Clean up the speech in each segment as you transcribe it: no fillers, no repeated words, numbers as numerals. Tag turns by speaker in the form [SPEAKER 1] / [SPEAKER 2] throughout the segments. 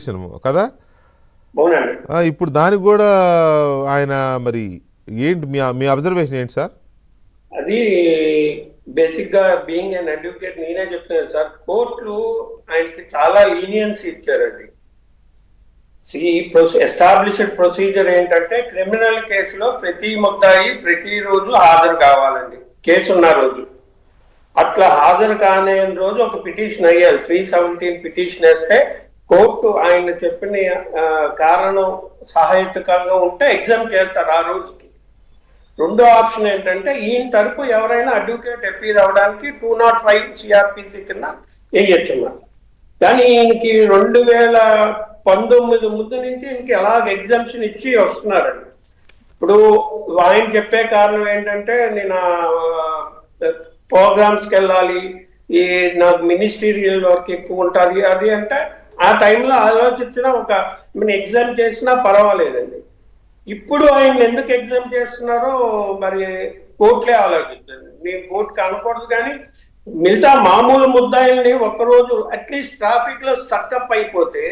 [SPEAKER 1] Restriction కదా.
[SPEAKER 2] అవునండి.
[SPEAKER 1] ఇప్పుడు దానికి కూడా ఆయన మరి ఏంటి మీ అబ్జర్వేషన్ ఏంటి సార్?
[SPEAKER 2] అది బేసిక్ గా బీయింగ్ అన్ అడ్వకేట్ నేనే చెప్తున్నాను సార్, కోర్టులు ఆయనకి చాలా లీనియన్స్ ఇచ్చారండి. ఎస్టాబ్లిష్డ్ ప్రొసీజర్ ఏంటంటే క్రిమినల్ కేసులో ప్రతి ముద్దాయి ప్రతిరోజు హాజరు కావాలండి, కేసు ఉన్న రోజు. అట్లా హాజరు కాని రోజు ఒక పిటిషన్ అయ్యాలి, 317 పిటిషన్ వేస్తే కోర్టు ఆయన చెప్పిన కారణం సహాయకంగా ఉంటే ఎగ్జామ్ చేస్తారు ఆ రోజుకి. రెండో ఆప్షన్ ఏంటంటే ఈయన తరపు ఎవరైనా అడ్వకేట్ అపీర్ అవడానికి 205 సిఆర్పిసి కింద వేయచ్చు. కానీ ఈయనకి 2019 ముందు నుంచి ఈయనకి ఎలాగ ఎగ్జామ్షన్ ఇచ్చి వస్తున్నారండి. ఇప్పుడు ఆయన చెప్పే కారణం ఏంటంటే నేను ప్రోగ్రామ్స్కి వెళ్ళాలి, ఈ నాకు మినిస్టీరియల్ వర్క్ ఎక్కువ ఉంటుంది అది అంటే ఆ టైంలో ఆలోచించిన ఎగ్జామ్ చేసినా పర్వాలేదండి. ఇప్పుడు ఆయన ఎందుకు ఎగ్జామ్ చేస్తున్నారో మరి కోర్టులే ఆలోచించండి. మేము కోర్టుకి అనకూడదు, కానీ మిగతా మామూలు ముద్దాయిల్ని ఒక్కరోజు అట్లీస్ట్ ట్రాఫిక్ లో స్టక్అప్ అయిపోతే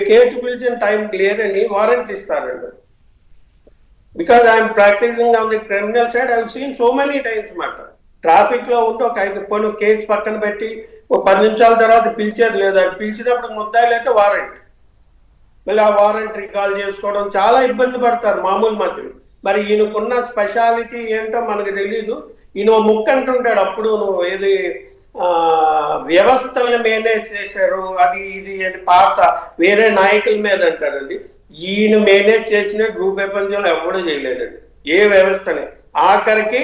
[SPEAKER 2] కేసు పిలిచిన టైం లేదని వారెంట్ ఇస్తారండి. Because I'm practising on the criminal side, I seen so many times మాట. ట్రాఫిక్ లో ఉంటే ఒక 5 పోయిన కేసు పక్కన పెట్టి ఒక 10 నిమిషాల తర్వాత పిలిచేది లేదు, అది పిలిచినప్పుడు ముద్దాయిలు అయితే వారెంట్, మళ్ళీ ఆ వారెంట్ రికాల్ చేసుకోవడం చాలా ఇబ్బంది పడతారు మామూలు మంత్రులు. మరి ఈయనకున్న స్పెషాలిటీ ఏంటో మనకు తెలీదు. ఈయన ముక్క అంటుంటాడు అప్పుడు, నువ్వు ఏది వ్యవస్థలను మేనేజ్ చేశారు అది ఇది అని పాత వేరే నాయకుల మీద అంటారండి. ఈయన మేనేజ్ చేసిన భూప్రపంచంలో ఎవడూ చేయలేదండి ఏ వ్యవస్థని, ఆఖరికి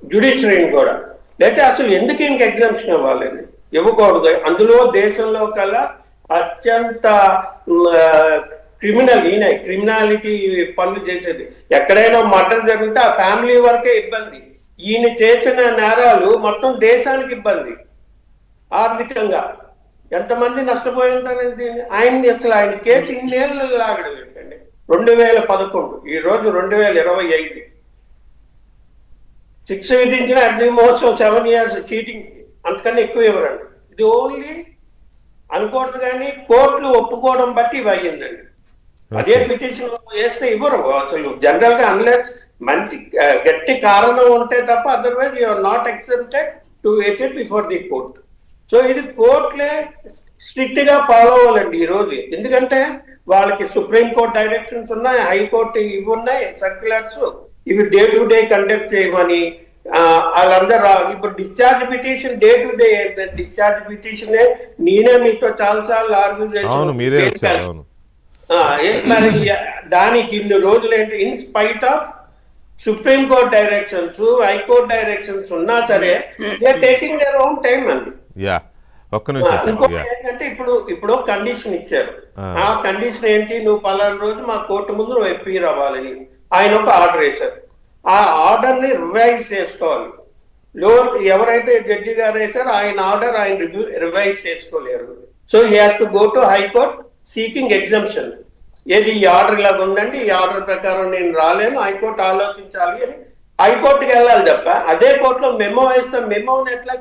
[SPEAKER 2] జ్యుడిషియరీని కూడా. లేకపోతే అసలు ఎందుకు ఇంక ఎగ్జామ్షన్ ఇవ్వాలండి, ఇవ్వకూడదు. అందులో దేశంలో కల్లా అత్యంత క్రిమినాలిటీ పనులు చేసేది. ఎక్కడైనా మర్డర్ జరిగితే ఆ ఫ్యామిలీ వరకే ఇబ్బంది, ఈయన చేసిన నేరాలు మొత్తం దేశానికి ఇబ్బంది. ఆర్థికంగా ఎంతమంది నష్టపోయి ఉంటారండి. ఆయన కేసు ఇన్నేళ్ళు లాగడం ఏంటండి. 2011 ఈ రోజు 2025 శిక్ష విధించిన అగ్ని మహోత్సవం 7 years చీటింగ్, అంతకన్నా ఎక్కువ ఇవ్వరండి. ఇది ఓన్లీ అనుకోవద్దు కానీ కోర్టులు ఒప్పుకోవడం బట్టి ఇవి అయ్యిందండి. అదే పిటిషన్ వేస్తే ఇవ్వరు అసలు జనరల్ గా, అన్లెస్ మంచి గట్టి కారణం ఉంటే తప్ప, otherwise you are not expected to wait it before the court. So ఇది కోర్టులే స్ట్రిక్ట్ గా ఫాలో అవ్వాలండి ఈ రోజు. ఎందుకంటే వాళ్ళకి సుప్రీంకోర్టు డైరెక్షన్స్ ఉన్నాయి, హైకోర్టు ఇవి ఉన్నాయి, సర్క్యులర్స్, ఇవి డే టు డే కండక్ట్ చేయమని వాళ్ళందరూ. ఇప్పుడు discharge petition day to day ఏంటంటే డిశ్చార్జ్ పిటిషన్ నేనే మీతో చాలాసార్లు ఆర్గ్యూ చేశాను. మరి దానికి ఇన్ని రోజులు ఏంటి, in spite of supreme court directions, high court directions ఉన్నా సరే they taking their own time అండి. ఇంకొకటి ఏంటంటే ఇప్పుడు కండిషన్ ఇచ్చారు. ఆ కండిషన్ ఏంటి, నువ్వు పలానా రోజు మా కోర్టు ముందు నువ్వు అపీర్ అవ్వాలని ఆయన ఒక ఆర్డర్ వేశారు. ఆ ఆర్డర్ ని రివైజ్ చేసుకోవాలి. లోవర్ ఎవరైతే జడ్జి గారు వేశారో ఆయన ఆర్డర్ ఆయన రివైజ్ చేసుకోలేరు. So he has to go to high court seeking exemption. ఏది ఈ ఆర్డర్ ఇలాగ ఉందండి, ఈ ఆర్డర్ ప్రకారం నేను రాలేను, హైకోర్టు ఆలోచించాలి అని హైకోర్టుకి వెళ్ళాలి తప్ప అదే కోర్టులో మెమో వేస్తే మెమోని ఎట్లా